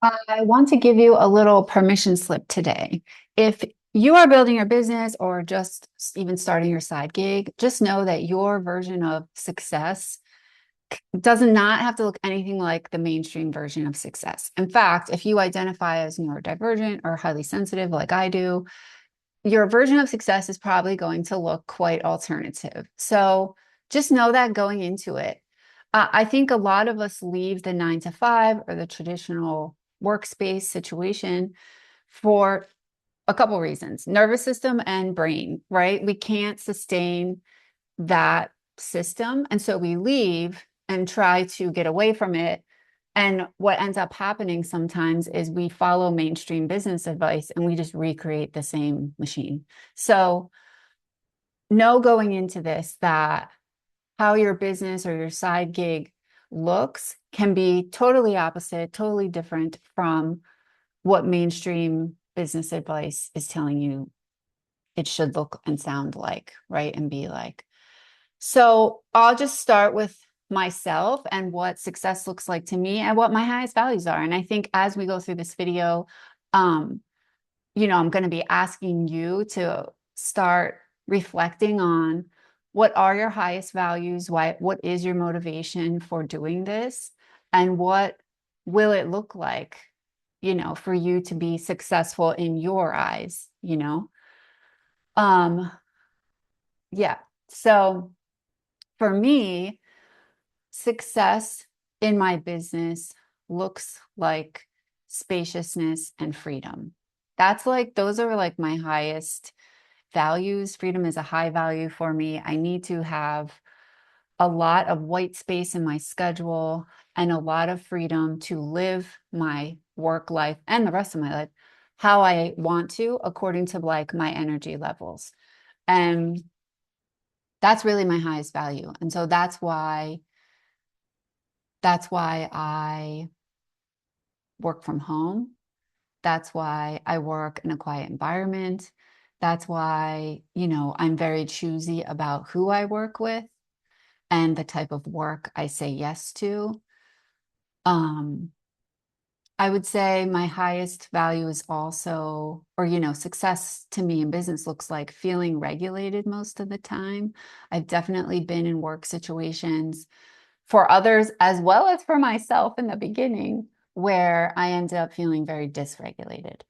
I want to give you a little permission slip today. If you are building your business or just even starting your side gig, just know that your version of success does not have to look anything like the mainstream version of success. In fact, if you identify as neurodivergent or highly sensitive like I do, your version of success is probably going to look quite alternative. So just know that going into it. I think a lot of us leave the 9 to 5 or the traditional workspace situation for a couple reasons: nervous system and brain, right? We can't sustain that system. And so we leave and try to get away from it. And what ends up happening sometimes is we follow mainstream business advice and we just recreate the same machine. So, know going into this that how your business or your side gig looks can be totally opposite, totally different from what mainstream business advice is telling you it should look and sound like, right? And be like. So I'll just start with myself and what success looks like to me and what my highest values are. And I think as we go through this video, um, I'm going to be asking you to start reflecting on what are your highest values, what is your motivation for doing this, and what will it look like, for you to be successful in your eyes. Um, yeah. So for me, success in my business looks like spaciousness and freedom. Those are like my highest values. Freedom is a high value for me. I need to have a lot of white space in my schedule and a lot of freedom to live my work life and the rest of my life how I want to, according to like my energy levels. And that's really my highest value. And so that's why I work from home. That's why I work in a quiet environment. That's why, I'm very choosy about who I work with and the type of work I say yes to. Um, I would say my highest value is also, or, success to me in business looks like feeling regulated most of the time. I've definitely been in work situations for others as well as for myself in the beginning where I ended up feeling very dysregulated.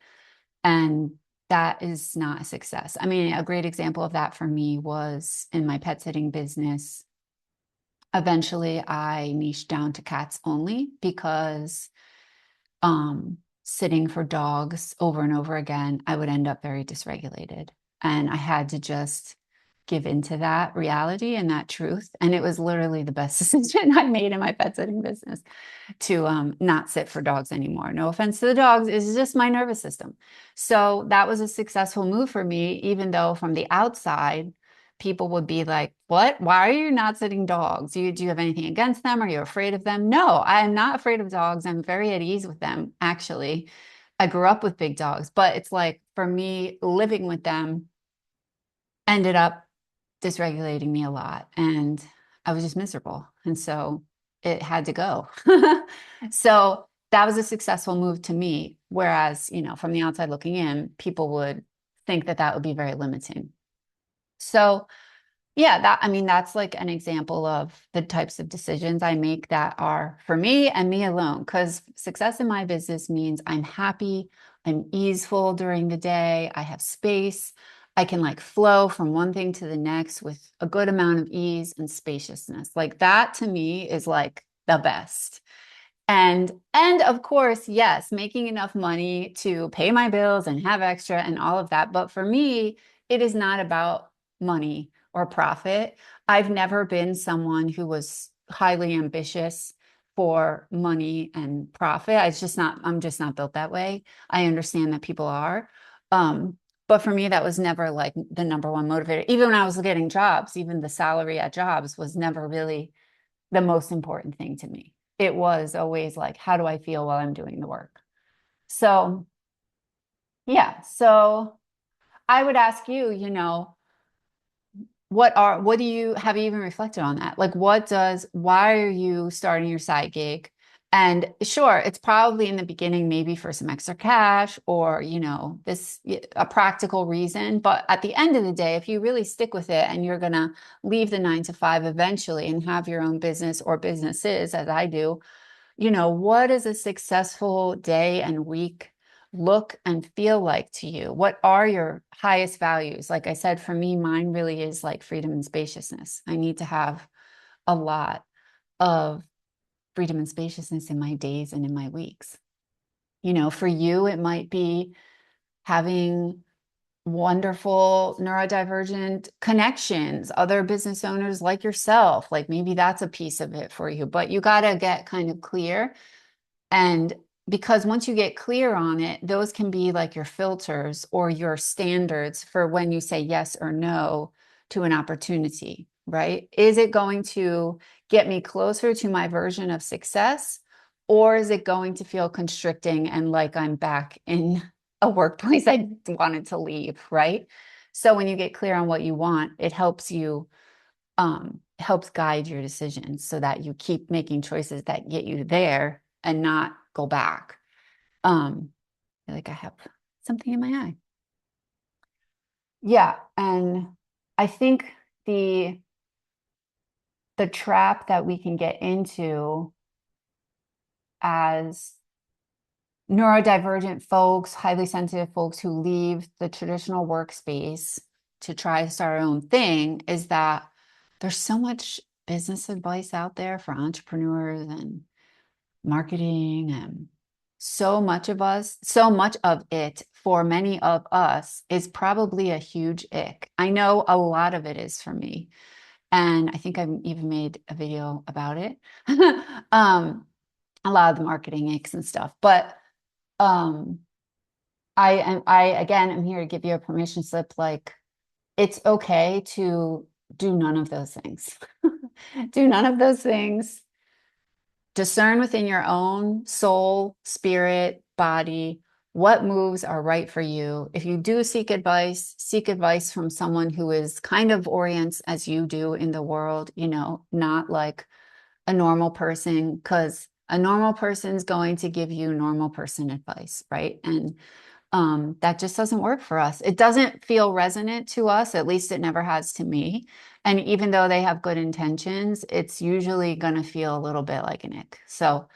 And that is not a success. I mean, a great example of that for me was in my pet sitting business. Eventually, I niched down to cats only because sitting for dogs over and over again, I would end up very dysregulated. And I had to just give into that reality and that truth. And it was literally the best decision I made in my pet sitting business to not sit for dogs anymore. No offense to the dogs, it's just my nervous system. So that was a successful move for me, even though from the outside, people would be like, "What? Why are you not sitting dogs? Do you have anything against them? Are you afraid of them?" No, I am not afraid of dogs. I'm very at ease with them, actually. I grew up with big dogs, but it's like for me, living with them ended up dysregulating me a lot. And I was just miserable. And so it had to go. So that was a successful move to me. Whereas, from the outside looking in, people would think that that would be very limiting. So yeah, I mean, that's like an example of the types of decisions I make that are for me and me alone. Because success in my business means I'm happy, I'm easeful during the day, I have space, I can like flow from one thing to the next with a good amount of ease and spaciousness. Like that to me is like the best. And of course, yes, making enough money to pay my bills and have extra and all of that. But for me, it is not about money or profit. I've never been someone who was highly ambitious for money and profit. I'm just not built that way. I understand that people are. Um, but for me, that was never like the number one motivator. Even when I was getting jobs, even the salary at jobs was never really the most important thing to me. It was always like, how do I feel while I'm doing the work? So, yeah. So I would ask you, what do you have you even reflected on that? Like, why are you starting your side gig? And sure, it's probably in the beginning, maybe for some extra cash or, this a practical reason. But at the end of the day, if you really stick with it and you're going to leave the 9 to 5 eventually and have your own business or businesses, as I do, what does a successful day and week look and feel like to you? What are your highest values? Like I said, for me, mine really is like freedom and spaciousness. I need to have a lot of freedom and spaciousness in my days and in my weeks. For you, it might be having wonderful neurodivergent connections, other business owners like yourself. Like maybe that's a piece of it for you, but you got to get kind of clear. And because once you get clear on it, those can be like your filters or your standards for when you say yes or no to an opportunity, right? Is it going to get me closer to my version of success? Or is it going to feel constricting and like I'm back in a workplace I wanted to leave, right? So when you get clear on what you want, it helps guide your decisions so that you keep making choices that get you there and not go back. I feel like I have something in my eye. Yeah, and I think the the trap that we can get into as neurodivergent folks, highly sensitive folks who leave the traditional workspace to try to start our own thing is that there's so much business advice out there for entrepreneurs and marketing and so much of it for many of us is probably a huge ick. I know a lot of it is for me. And I think I've even made a video about it. um, a lot of the marketing icks and stuff. But um, I again am here to give you a permission slip. Like it's okay to do none of those things. Do none of those things. Discern within your own soul, spirit, body, what moves are right for you. If you do seek advice from someone who is kind of orients as you do in the world, not like a normal person, because a normal person's going to give you normal person advice, right? And that just doesn't work for us. It doesn't feel resonant to us, at least it never has to me. And even though they have good intentions, it's usually going to feel a little bit like an ick. So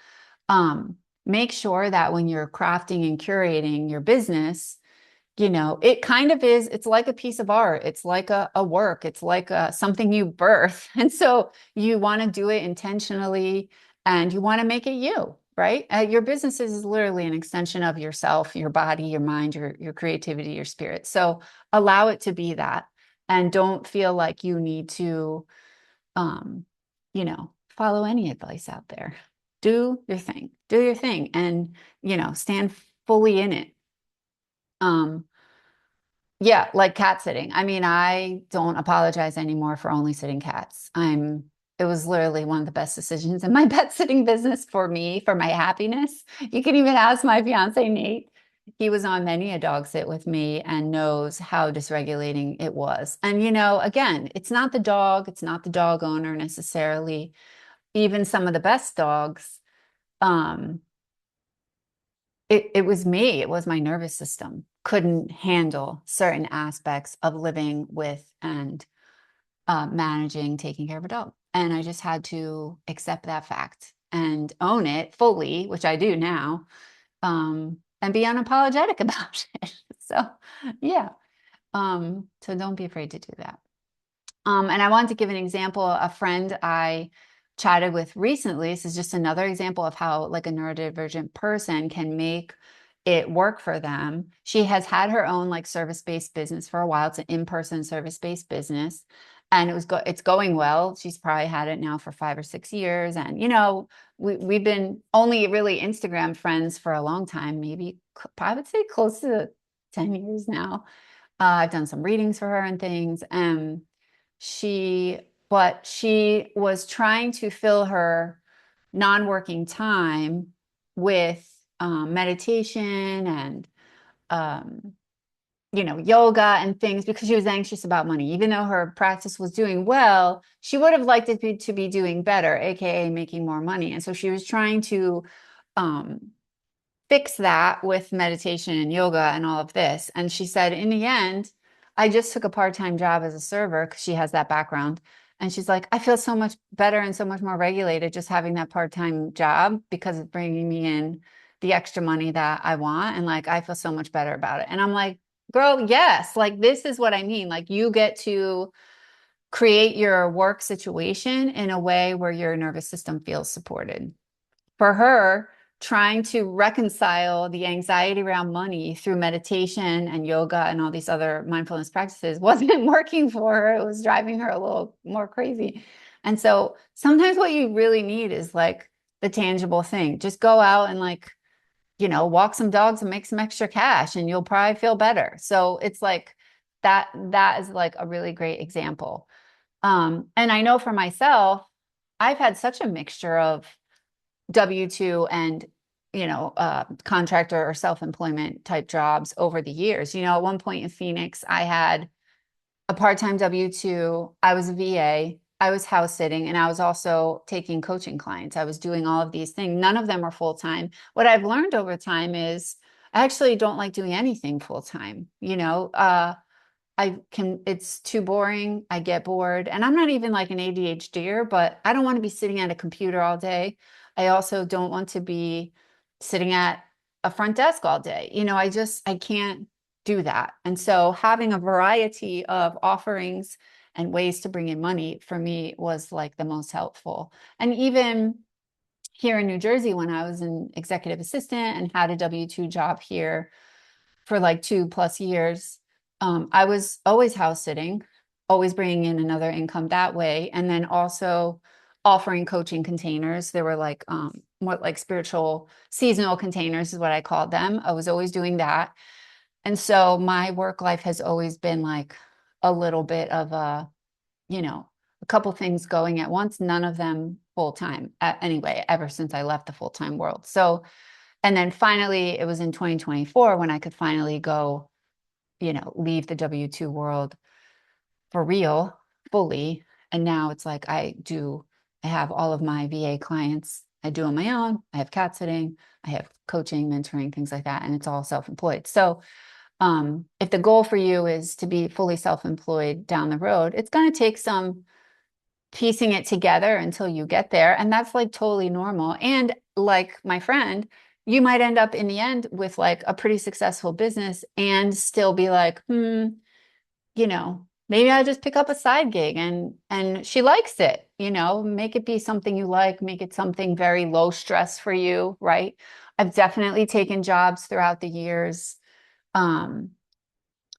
make sure that when you're crafting and curating your business, it kind of is, it's like a piece of art. It's like a work. It's like something you birth. And so you want to do it intentionally and you want to make it you, right? Your business is literally an extension of yourself, your body, your mind, your creativity, your spirit. So allow it to be that. And don't feel like you need to, um, follow any advice out there. Do your thing and, stand fully in it. Um, Yeah, like cat sitting. I mean, I don't apologize anymore for only sitting cats. It was literally one of the best decisions in my pet sitting business for me, for my happiness. You can even ask my fiance, Nate. He was on many a dog sit with me and knows how dysregulating it was. And, again, it's not the dog owner necessarily. Even some of the best dogs, um, it was me. It was my nervous system couldn't handle certain aspects of living with and managing, taking care of a dog. And I just had to accept that fact and own it fully, which I do now, and be unapologetic about it. So, yeah. So don't be afraid to do that. And I wanted to give an example. A friend I chatted with recently, this is just another example of how like a neurodivergent person can make it work for them. She has had her own like service-based business for a while. It's an in-person service-based business. And it's going well. She's probably had it now for 5 or 6 years. And we've been only really Instagram friends for a long time, maybe I would say close to 10 years now. I've done some readings for her and things. But she was trying to fill her non-working time with meditation and um, yoga and things because she was anxious about money. Even though her practice was doing well, she would have liked it to be doing better, aka making more money. And so she was trying to um, fix that with meditation and yoga and all of this. And she said, in the end, I just took a part-time job as a server because she has that background. And she's like, I feel so much better and so much more regulated just having that part-time job because it's bringing me in the extra money that I want. And like, I feel so much better about it. And I'm like, girl, yes, like this is what I mean. Like you get to create your work situation in a way where your nervous system feels supported. For her, trying to reconcile the anxiety around money through meditation and yoga and all these other mindfulness practices wasn't working for her. It was driving her a little more crazy. And so sometimes what you really need is like the tangible thing. Just go out and like, walk some dogs and make some extra cash and you'll probably feel better. So it's like that is like a really great example. And I know for myself, I've had such a mixture of W-2 and contractor or self-employment type jobs over the years. At one point in Phoenix, I had a part-time W-2. I was a VA. I was house sitting, and I was also taking coaching clients. I was doing all of these things. None of them were full-time. What I've learned over time is I actually don't like doing anything full-time. It's too boring. I get bored. And I'm not even like an ADHDer, but I don't want to be sitting at a computer all day. I also don't want to be sitting at a front desk all day. I can't do that. And so having a variety of offerings and ways to bring in money for me was like the most helpful. And even here in New Jersey, when I was an executive assistant and had a W-2 job here, for like 2+ years. I was always house sitting, always bringing in another income that way. And then also offering coaching containers. There were like more like spiritual seasonal containers is what I called them. I was always doing that. And so my work life has always been like a little bit of a couple things going at once, none of them full time anyway, ever since I left the full time world. So and then finally, it was in 2024 when I could finally go, leave the W-2 world for real, fully. And now it's like I have all of my VA clients I do on my own. I have cat sitting, I have coaching, mentoring, things like that. And it's all self-employed. So if the goal for you is to be fully self-employed down the road, it's going to take some piecing it together until you get there. And that's like totally normal. And like my friend, you might end up in the end with like a pretty successful business and still be like, maybe I'll just pick up a side gig and she likes it, make it be something you like, make it something very low stress for you, right? I've definitely taken jobs throughout the years um,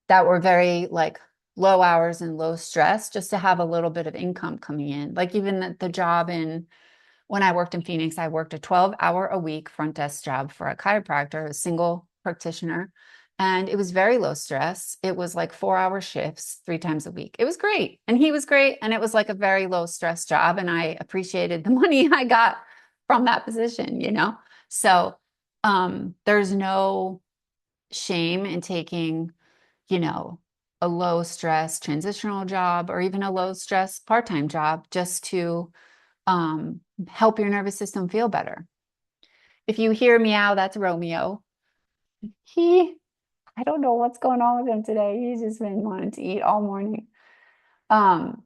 that were very like low hours and low stress just to have a little bit of income coming in. Like even the job when I worked in Phoenix, I worked a 12-hour a week front desk job for a chiropractor, a single practitioner. And it was very low stress. It was like 4-hour shifts 3 times a week. It was great. And he was great. And it was like a very low stress job. And I appreciated the money I got from that position. So there's no shame in taking a low stress transitional job or even a low stress part-time job just to help your nervous system feel better. If you hear meow, that's Romeo. I don't know what's going on with him today. He's just been wanting to eat all morning. Um,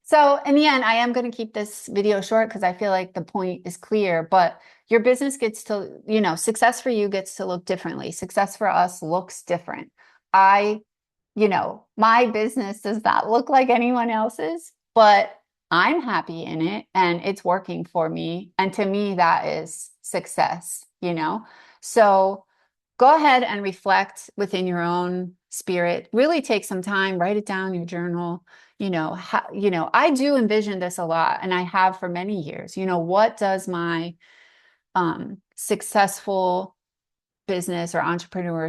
so in the end, I am going to keep this video short because I feel like the point is clear, but your business gets to, success for you gets to look differently. Success for us looks different. My business does not look like anyone else's, but I'm happy in it and it's working for me. And to me, that is success. So go ahead and reflect within your own spirit. Really take some time, write it down in your journal. I do envision this a lot and I have for many years. What does my successful business or entrepreneur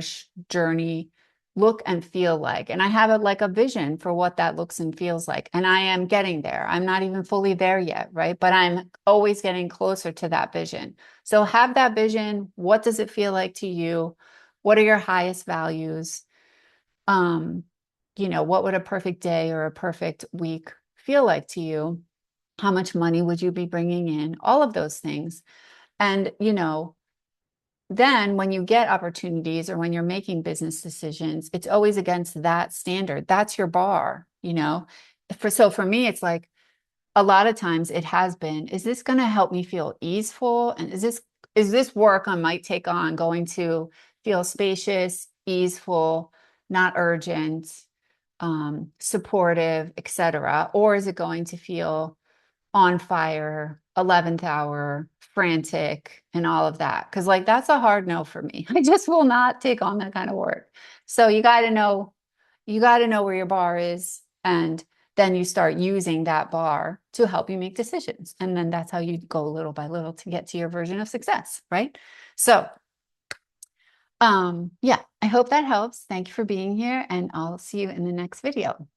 journey look and feel like? And I have like a vision for what that looks and feels like. And I am getting there. I'm not even fully there yet, right? But I'm always getting closer to that vision. So have that vision. What does it feel like to you? What are your highest values? Um, what would a perfect day or a perfect week feel like to you? How much money would you be bringing in? All of those things. And, then when you get opportunities or when you're making business decisions, it's always against that standard. That's your bar, so for me, it's like a lot of times it has been, is this going to help me feel easeful? And is this work I might take on going to feel spacious, easeful, not urgent, supportive, etc.? Or is it going to feel on fire, 11th hour, frantic, and all of that? Because like that's a hard no for me. I just will not take on that kind of work. So you got to know where your bar is, and then you start using that bar to help you make decisions. And then that's how you go little by little to get to your version of success, right? So, yeah, I hope that helps. Thank you for being here, and I'll see you in the next video.